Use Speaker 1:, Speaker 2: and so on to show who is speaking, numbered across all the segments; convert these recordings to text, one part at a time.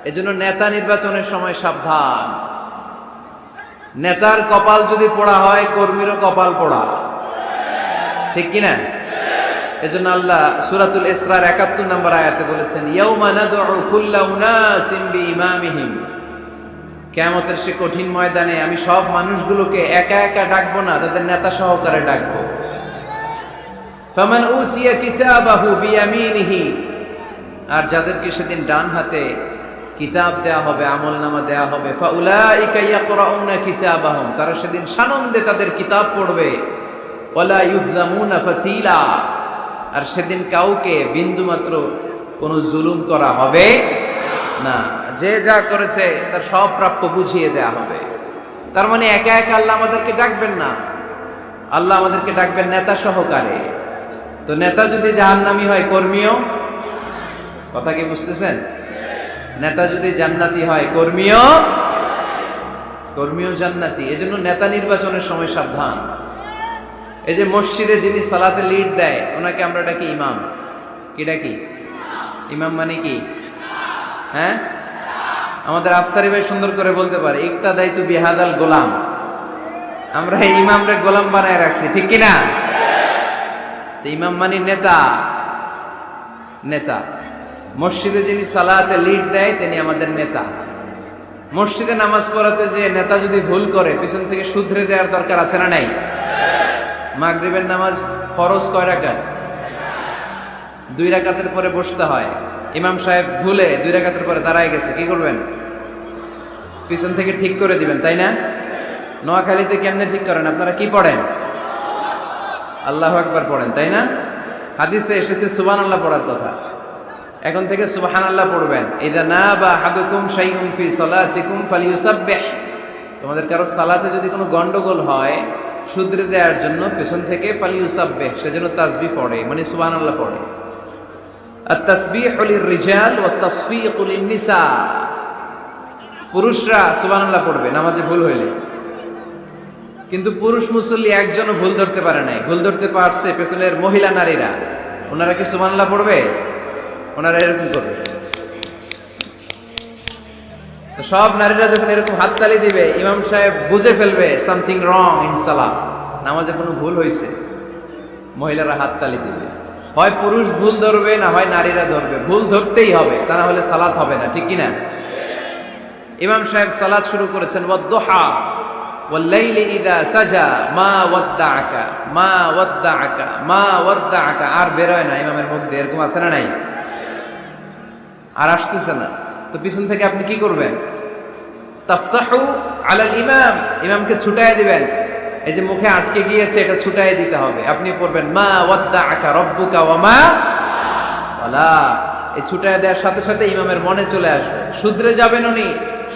Speaker 1: এজন্য নেতা নির্বাচনের সময় সাবধান। নেতার কপাল যদি পোড়া হয়, কর্মীরও কপাল পোড়া, ঠিক কিনা? এজন্য আল্লাহ সূরাতুল ইসরার ৭১ নম্বর আয়াতে বলেছেন, ইয়াউমা নাদউ কুল্লা উনাসিম বিইমামিহিম। কিয়ামতের সে কঠিন ময়দানে আমি সব মানুষগুলোকে একা একা ডাকবো না, তাদের নেতা সহকারে ডাকবো। ফামান উতিয়া কিতাবাহু বিয়ামিনিহি, আর যাদেরকে সেদিন ডান হাতে কিতাব দেয়া হবে, আমলনামা দেয়া হবে, ফাউলাইকা ইয়াকরাউনা কিতাবাহুম, তারা সেদিন সানন্দে তাদের কিতাব পড়বে। ওয়ালা ইউযলামুনা ফাতিলা, আর সেদিন কাউকে বিন্দুমাত্র কোনো জুলুম করা হবে না। যে যা করেছে তার সব প্রাপ্য বুঝিয়ে দেয়া হবে। তার মানে একা একা আল্লাহ আমাদেরকে ডাকবেন না, আল্লাহ আমাদেরকে ডাকবেন নেতা সহকারে। তো নেতা যদি জাহান্নামী হয়, কর্মীও, কথা কি বুঝতেছেন? নেতা যদি জান্নাতি হয়, কর্মীও জান্নাতি। এজন্য নেতা নির্বাচনের সময় সাবধান। এই যে মসজিদে যিনি সালাতে লিড দেয়, ওনাকে আমরা ডাকি ইমাম। কি ডাকি? ইমাম মানে কি? হ্যাঁ, আমাদের আফসারি ভাই সুন্দর করে বলতে পারে, ইক্তাদাইতু বিহাদাল গোলাম। আমরা এই ইমামরে গোলাম বানায় রাখছি, ঠিক কিনা? তো ইমাম মানে নেতা। মসজিদে যিনি সালাতে লিড দেয় তিনি আমাদের নেতা। মসজিদে নামাজ পড়াতে যে নেতা যদি ভুল করে, পিছন থেকে শুধরে দেওয়ার দরকার আছে না নাই? মাগরিবের নামাজ ফরজ কয় রাকাত? 2 রাকাতের পরে বসতে হয়। ইমাম সাহেব ভুলে 2 রাকাতের পরে দাঁড়ায় গেছে, কি করবেন? পিছন থেকে ঠিক করে দিবেন, তাই না? নোয়াখালীতে কেমনে ঠিক করেন? আপনারা কি পড়েন? আল্লাহু আকবার পড়েন, তাই না? হাদিসে এসেছে সুবহানাল্লাহ পড়ার কথা। এখন থেকে সুবহানাল্লাহ পড়বেন। ইযা নাবা আহাদুকুম শাইউন ফি সালাতিকুম ফালিয়ুসাব্বিহ। তোমাদের কারো সালাতে যদি কোনো গন্ডগোল হয়, শুধরে দেওয়ার জন্য পেছন থেকে ফালিয়ুসাব্বিহ, সেজন্য তাসবিহ পড়ে, মানে সুবহানাল্লাহ পড়ে। আত-তাসবিহু লির-রিজাল ওয়াত-তাসফীকু লিন-নিসা। পুরুষরা সুবহানাল্লাহ পড়বে নামাজে ভুল হইলে, কিন্তু পুরুষ মুসল্লি একজনও ভুল ধরতে পারে নাই। ভুল ধরতে পারছে পেছনের মহিলা নারীরা। ওনারা কি সুবহানাল্লাহ পড়বে? ওনারা এরকম করবে। তো সব নারীরা যখন এরকম হাততালি দিবে, ইমাম সাহেব বুঝে ফেলবে সামথিং রং ইন সালাত, নামাজে কোনো ভুল হয়েছে। মহিলারা হাততালি দিবে। হয় পুরুষ ভুল ধরবে, না হয় নারীরা ধরবে। ভুল ধরতেই হবে, তা না হলে সালাত হবে না, ঠিক কিনা? ইমাম সাহেব সালাত শুরু করেছেন, ওয়াদ-দুহা ওয়াল-লাইলি ইযা সাজা মা ওয়াদ্দাআকা মা ওয়াদ্দাআকা মা ওয়াদ্দাআকা। আর বেরোয় না ইমামের মুখ দিয়ে, এরকম আছে না নাই? আর আসতেছে না। তো পিছন থেকে আপনি কি করবেন? তাফতাহু আলাল ইমাম, ইমামকে ছুটায় দিবেন। এই যে মুখে আটকে গিয়েছে, এটা ছুটায় দিতে হবে। আপনি পড়বেন মা ওয়াদ্দাআকা রাব্বুকা ওয়া মা ওয়ালা। এই ছুটায় দেওয়ার সাথে সাথে ইমামের মনে চলে আসবে, শুধরে যাবেন উনি,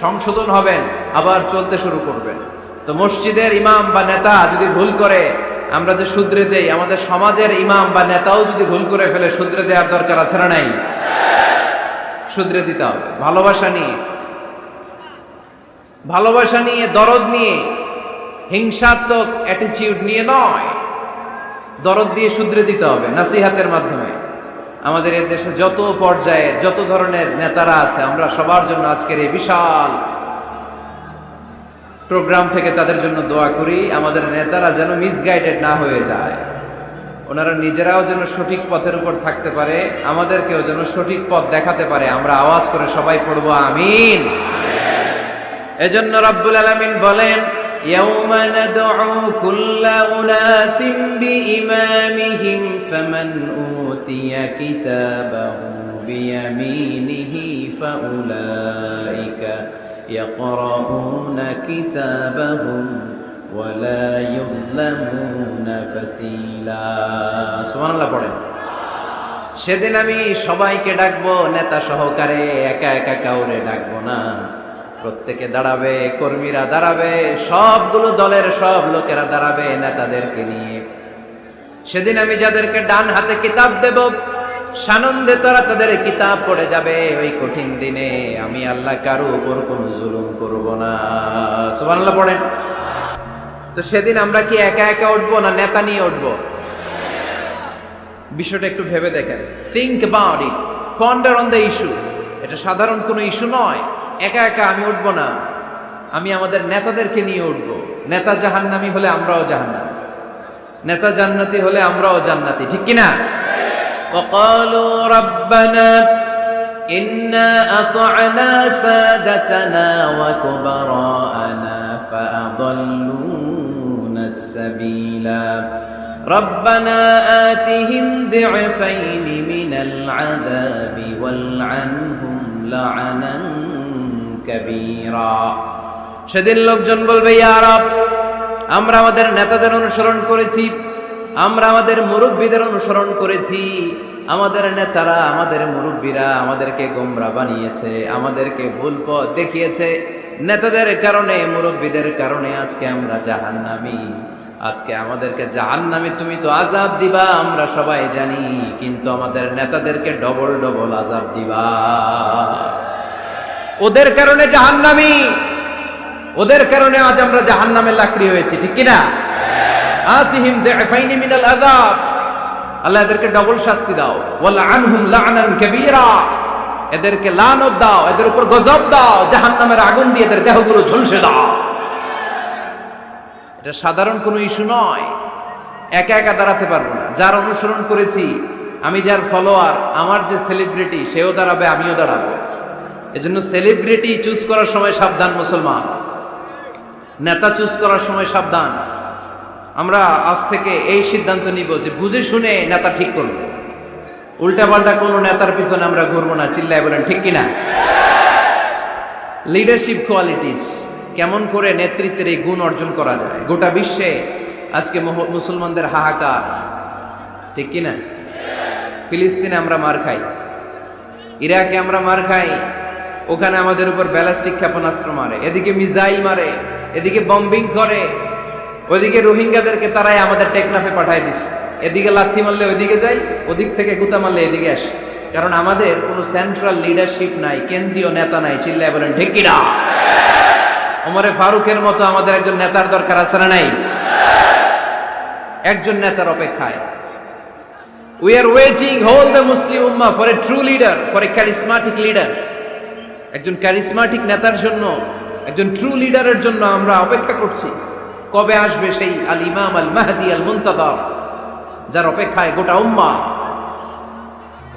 Speaker 1: সংশোধন হবেন, আবার চলতে শুরু করবেন। তো মসজিদের ইমাম বা নেতা যদি ভুল করে, আমরা যে শুধরে দেই, আমাদের সমাজের ইমাম বা নেতাও যদি ভুল করে ফেলে, শুধরে দেওয়ার দরকার আছে না নাই? শুধরে দিতে হবে ভালোবাসা নিয়ে, দরদ নিয়ে, হিংসাত্মক অ্যাটিটিউড নিয়ে নয়, দরদ দিয়ে শুধরে দিতে হবে নাসিহাতের মাধ্যমে। আমাদের এই দেশে যত পর্যায়ের যত ধরনের নেতারা আছে, আমরা সবার জন্য আজকের এই বিশাল প্রোগ্রাম থেকে তাদের জন্য দোয়া করি। আমাদের নেতারা যেন মিসগাইডেড না হয়ে যায়, ওনারা নিজেরাও যেন সঠিক পথের উপর থাকতে পারে, আমাদেরকেও যেন সঠিক পথ দেখাতে পারে। আমরা আওয়াজ করে সবাই পড়বো আমিন। এজন্য রব্বুল আলামিন বলেন, ইয়াউমা নাদউ কুল্লা উনাসিম বিইমামিহিম ফামান উতিয়া কিতাবাহু বিয়ামিনিহি ফাউলাইকা ইয়াকরাউনা কিতাবাহুম ওয়ালা ইউযলামুনা ফাতিলা। সুবহানাল্লাহ পড়েন। সেদিন আমি সবাইকে ডাকবো নেতা সহকারে, একা একা কাউরে ডাকবো না। প্রত্যেকে দাঁড়াবে, কর্মীরা দাঁড়াবে, সবগুলো দলের সব লোকেরা দাঁড়াবে নেতাদেরকে নিয়ে। সেদিন আমি যাদেরকে ডান হাতে কিতাব দেব, সানন্দে তারা তাদের কিতাব পড়ে যাবে। ওই কঠিন দিনে আমি আল্লাহ কারো উপর কোনো জুলুম করব না। সুবহানাল্লাহ পড়েন। তো সেদিন আমরা কি একা একা উঠবো না নেতা নিয়ে উঠবো? বিষয়টা একটু ভেবে দেখেন। Think about it, ponder on the issue. এটা সাধারণ কোনো ইস্যু নয়। একা একা আমি উঠবো না, আমি আমাদের নেতাদেরকে নিয়ে উঠবো। নেতা জাহান্নামী হলে আমরাও জাহান্নামী, নেতা জান্নাতি হলে আমরাও জান্নাতি, ঠিক কিনা? وقالوا ربنا إنا أطعنا سادتنا وكبراءنا فأضلونا السبيلا ربنا آتهم ضعفين من العذاب والعنهم لعنا كبيرا। সেদিন লোকজন বলবে, ইয়া রব, আমরা আমাদের নেতাদের অনুসরণ করেছি, আমরা আমাদের মুরব্বীদের অনুসরণ করেছি, আমাদের নেতারা আমাদের মুরব্বীরা আমাদেরকে গোমরা বানিয়েছে, আমাদেরকে ভুল পথ দেখিয়েছে। নেতাদের কারণে মুরব্বীদের কারণে আজকে আমরা জাহান্নামী, আজকে আমাদেরকে জাহান্নামী তুমি তো আযাব দিবা আমরা সবাই জানি, কিন্তু আমাদের নেতাদেরকে ডবল ডবল আযাব দিবা। ওদের কারণে জাহান্নামী, ওদের কারণে আজ আমরা জাহান্নামে লাকড়ি হয়েছি, ঠিক কিনা? আতিহিম দি'ফাইনি মিনাল আযাব, আল্লাহ এদেরকে ডবল শাস্তি দাও। ওয়াল আনহুম লা'নান কাবীরা, এদেরকে লানত দাও, এদের উপর গজব দাও, জাহান্নামের আগুন দিয়ে এদের দেহগুলো ঝলসে দাও। এটা সাধারণ কোনো ইস্যু নয়। একা একা দাঁড়াতে পারবো না। যার অনুসরণ করেছি আমি, যার ফলোয়ার, আমার যে সেলিব্রিটি সেও দাঁড়াবে, আমিও দাঁড়াবো। এজন্য সেলিব্রিটি চুজ করার সময় সাবধান মুসলমান, নেতা চুজ করার সময় সাবধান। আমরা আজ থেকে এই সিদ্ধান্ত নিব যে বুঝে শুনে নেতা ঠিক করব, উল্টাপাল্টা কোনো নেতার পিছনে আমরা ঘুরবো না। চিল্লায় বলেন ঠিক কিনা? লিডারশিপ কোয়ালিটিস, কেমন করে নেতৃত্বের এই গুণ অর্জন করা যায়। গোটা বিশ্বে আজকে মুসলমানদের হাহাকার, ঠিক কিনা? ফিলিস্তিনে আমরা মার খাই, ইরাকে আমরা মার খাই, ওখানে আমাদের উপর ব্যালিস্টিক ক্ষেপণাস্ত্র মারে, এদিকে মিসাইল মারে, এদিকে বম্বিং করে, ওইদিকে রোহিঙ্গাদেরকে তারাই আমাদের টেকনাফে পাঠায় দিস। এদিকে লাথি মারলে ওইদিকে যাই, ওদিক থেকে গুতা মারলে এদিকে আসে। কারণ আমাদের কোনো সেন্ট্রাল লিডারশিপ নাই, কেন্দ্রীয় নেতা নাই। চিল্লায় বলেন ঠিক কিনা? ওমরে ফারুকের মতো আমাদের একজন নেতার দরকার আছে না নাই? একজন নেতার অপেক্ষায়। We are waiting, whole the Muslim Ummah, for a true leader, for a charismatic leader. একজন ক্যারিসমাটিক নেতার জন্য, একজন ট্রু লিডারের জন্য আমরা অপেক্ষা করছি। কবে আসবে সেই আল ইমাম আল মাহদি আল মুনতাযর, যার অপেক্ষায় গোটা উম্মাহ।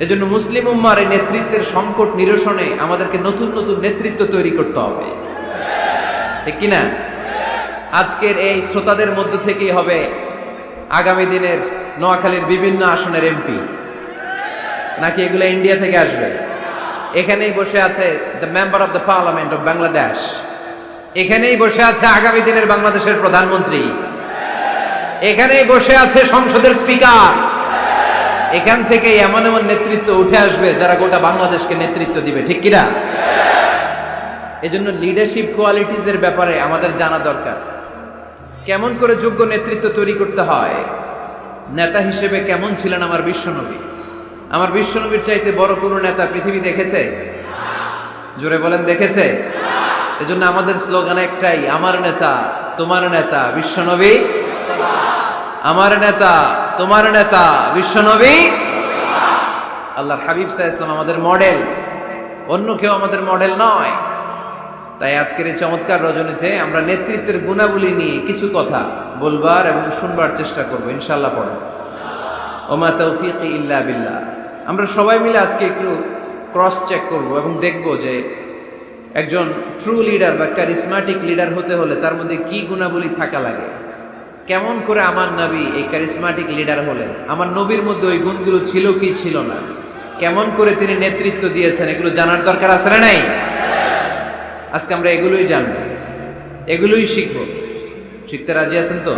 Speaker 1: এজন্য মুসলিম উম্মার এই নেতৃত্বের সংকট নিরসনে আমাদেরকে নতুন নতুন নেতৃত্ব তৈরি করতে হবে, ঠিক কিনা? আজকের এই শ্রোতাদের মধ্য থেকেই হবে আগামী দিনের নোয়াখালীর বিভিন্ন আসনের এমপি, নাকি এগুলো ইন্ডিয়া থেকে আসবে? এখানেই বসে আছে the member of the parliament of Bangladesh, এখানেই বসে আছে আগামী দিনের বাংলাদেশের প্রধানমন্ত্রী, এখানেই বসে আছে সংসদের স্পিকার। এখান থেকে এমন এমন নেতৃত্ব উঠে আসবে যারা গোটা বাংলাদেশকে নেতৃত্ব দিবে, ঠিক কিনা? এজন্য লিডারশিপ কোয়ালিটিস এর ব্যাপারে আমাদের জানা দরকার। কেমন করে যোগ্য নেতৃত্ব তৈরি করতে হয়। নেতা হিসেবে কেমন ছিলেন আমার বিশ্বনবী? আমার বিশ্বনবীর চাইতে বড় কোনো নেতা পৃথিবী দেখেছে? জোরে বলেন, দেখেছে? এজন্য আমাদের স্লোগান একটাই, আমার নেতা তোমার নেতা বিশ্বনবী, আমার নেতা তোমার নেতা বিশ্বনবী। আল্লাহর হাবিব সাল্লাল্লাহু আলাইহি ওয়াসাল্লাম আমাদের মডেল, অন্য কেউ আমাদের মডেল নয়। তাই আজকের এই চমৎকার রজনীতে আমরা নেতৃত্বের গুণাবলী নিয়ে কিছু কথা বলবার এবং শুনবার চেষ্টা করব ইনশাআল্লাহ। পড়ো ওমা তৌফিকি ইল্লা বিল্লাহ। আমরা সবাই মিলে আজকে একটু ক্রস চেক করব এবং দেখব যে একজন ট্রু লিডার বা ক্যারিসমাটিক লিডার হতে হলে তার মধ্যে কি গুণাবলী থাকা লাগে। কেমন করে আমার নবী এই ক্যারিসমাটিক লিডার হলেন, আমার নবীর মধ্যে ওই গুণগুলো ছিল কি ছিল না, কেমন করে তিনি নেতৃত্ব দিয়েছেন, এগুলো জানার দরকার আছে না নাই? আজকে আমরা এগুলোই জানবো, এগুলোই শিখবো। শিখতে রাজি আছেন তো?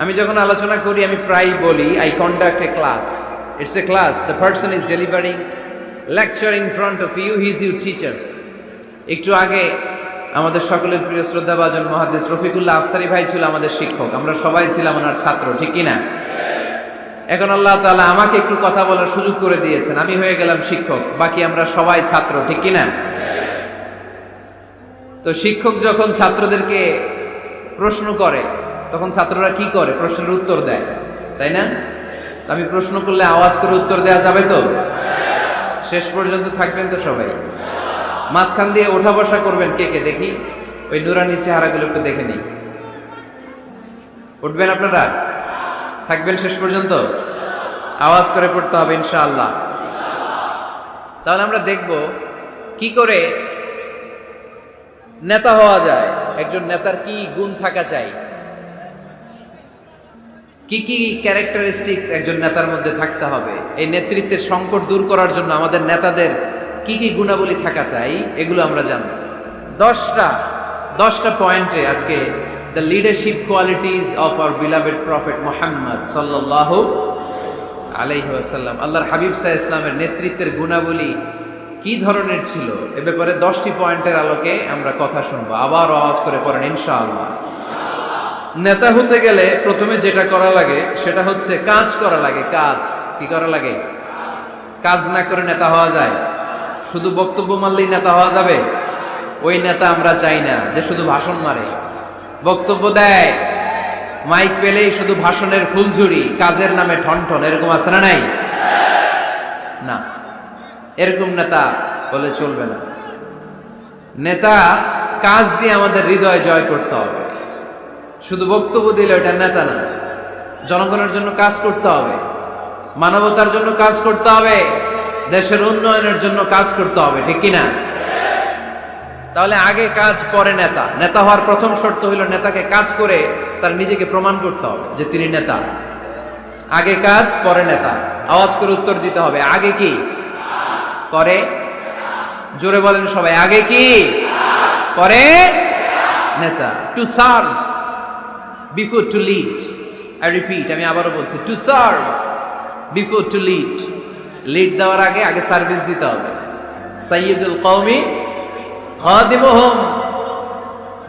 Speaker 1: আমি যখন আলোচনা করি আমি প্রায় বলি, I conduct a class. It's a class, the person is delivering lecture in front of you, he is your teacher. একটু আগে আমাদের সকলের প্রিয় শ্রদ্ধাভাজন মুহাদ্দিস রফিকুল্লাহ আফসারী ভাই ছিল আমাদের শিক্ষক, আমরা সবাই ছিলাম ওনার ছাত্র, ঠিক কিনা? এখন আল্লাহ তাআলা আমাকে একটু কথা বলার সুযোগ করে দিয়েছেন, আমি হয়ে গেলাম শিক্ষক, বাকি আমরা সবাই ছাত্র, ঠিক কিনা? তো শিক্ষক যখন ছাত্রদেরকে প্রশ্ন করে তখন ছাত্ররা কি করে? প্রশ্নের উত্তর দেয়, তাই না? আমি প্রশ্ন করলে আওয়াজ করে উত্তর দেওয়া যাবে তো? শেষ পর্যন্ত থাকবেন তো সবাই? মাঝখান দিয়ে ওঠা বসা করবেন কে কে দেখি, ওই নুরানি চেহারাগুলো একটু দেখে নিই। উঠবেন আপনারা? থাকবেন শেষ পর্যন্ত? আওয়াজ করে পড়তে হবে ইনশাআল্লাহ। তাহলে আমরা দেখব কি করে নেতা হওয়া যায়, একজন নেতার কি গুণ থাকা চাই, কি কি ক্যারেক্টারিস্টিক্স একজন নেতার মধ্যে থাকতে হবে, এই নেতৃত্বের সংকট দূর করার জন্য আমাদের নেতাদের কি কি গুণাবলী থাকা চাই, এগুলো আমরা জানব। 10টা পয়েন্টে আজকে the leadership qualities of our beloved prophet Muhammad সাল্লাল্লাহু আলাইহি ওয়াসাল্লাম, আল্লাহর হাবিব সাল্লাল্লাহু আলাইহি ওয়াসাল্লামের নেতৃত্বের গুণাবলী কি ধরনের ছিল, এ ব্যাপারে 10টি পয়েন্টের আলোকে আমরা কথা শুনবো। আবার আওয়াজ করে পড়েন ইনশাআল্লাহ। নেতা হতে গেলে প্রথমে যেটা করা লাগে সেটা হচ্ছে কাজ করা লাগে। কাজ কি করা লাগে? কাজ না করে নেতা হওয়া যায়? শুধু বক্তব্য মারলেই নেতা হওয়া যাবে? ওই নেতা আমরা চাই না যে শুধু ভাষণ মারে, বক্তব্য দেয়, মাইক পেলেই শুধু ভাষণের ফুলঝুরি, কাজের নামে ঠনঠন, এরকম আছে না নাই? না, এরকম নেতা বলে চলবে না। নেতা কাজ দিয়ে আমাদের হৃদয় জয় করতে হবে। শুধু বক্তব্য দিলে ওটা নেতা না। জনগণের জন্য কাজ করতে হবে, মানবতার জন্য কাজ করতে হবে, দেশের উন্নয়নের জন্য কাজ করতে হবে, ঠিক কিনা? তাহলে আগে কাজ পরে নেতা। নেতা হওয়ার প্রথম শর্ত হইল নেতাকে কাজ করে তার নিজেকে প্রমাণ করতে হবে যে তিনি নেতা। আগে কাজ পরে নেতা। আওয়াজ করে উত্তর দিতে হবে, আগে কি পরে? জোরে বলেন সবাই, আগে কি পরে নেতা। To serve before to lead. I repeat, আমি আবারও বলছি, to serve before to lead. Lead দেওয়ার আগে আগে সার্ভিস দিতে হবে। সাইয়্যিদুল কওমি খাদিমুহুম,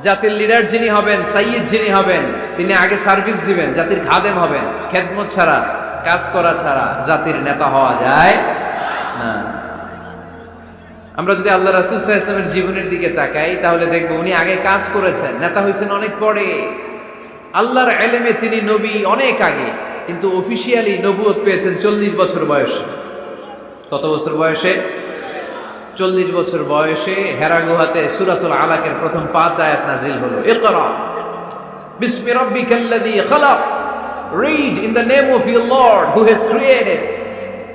Speaker 1: জাতির লিডার যিনি হবেন, সাইয়্যিদ যিনি হবেন, তিনি আগে সার্ভিস দিবেন, জাতির খাদেম হবেন। খেদমত ছাড়া, কাজ করা ছাড়া জাতির নেতা হওয়া যায় না। আমরা যদি আল্লাহ রাসূল সাল্লাল্লাহু আলাইহি ওয়াসাল্লামের জীবনের দিকে তাকাই তাহলে দেখব উনি আগে কাজ করেছেন, নেতা হয়েছেন অনেক পরে। আল্লাহর ইলমে তিনি নবী অনেক আগে, কিন্তু অফিশিয়ালি নবুয়ত পেয়েছেন 40 বছর বয়সে। কত বছর বয়সে? 40 বছর বয়সে হেরা গুহাতে সূরাতুল আলাকের প্রথম 5 আয়াত নাজিল হলো। ইকরা বিসমি রাব্বিকাল্লাযী খালাক, read in the name of your lord who has created.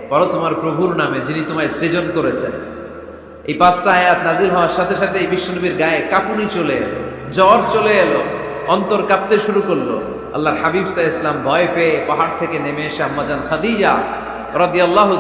Speaker 1: পড়ো তোমার প্রভুর নামে যিনি তোমায় সৃজন করেছেন। এই 5টা আয়াত নাজিল হওয়ার সাথে সাথে বিশ্বনবীর গায়ে কাঁপুনি চলে এলো, জ্বর চলে এলো, অন্তর কাঁপতে শুরু করলো। আল্লাহর হাবিব সাল্লাল্লাহু আলাইহি ওয়াসাল্লাম ভয় পেয়ে পাহাড় থেকে নেমে এসে আম্মা জান খাদিজা রাদিয়াল্লাহু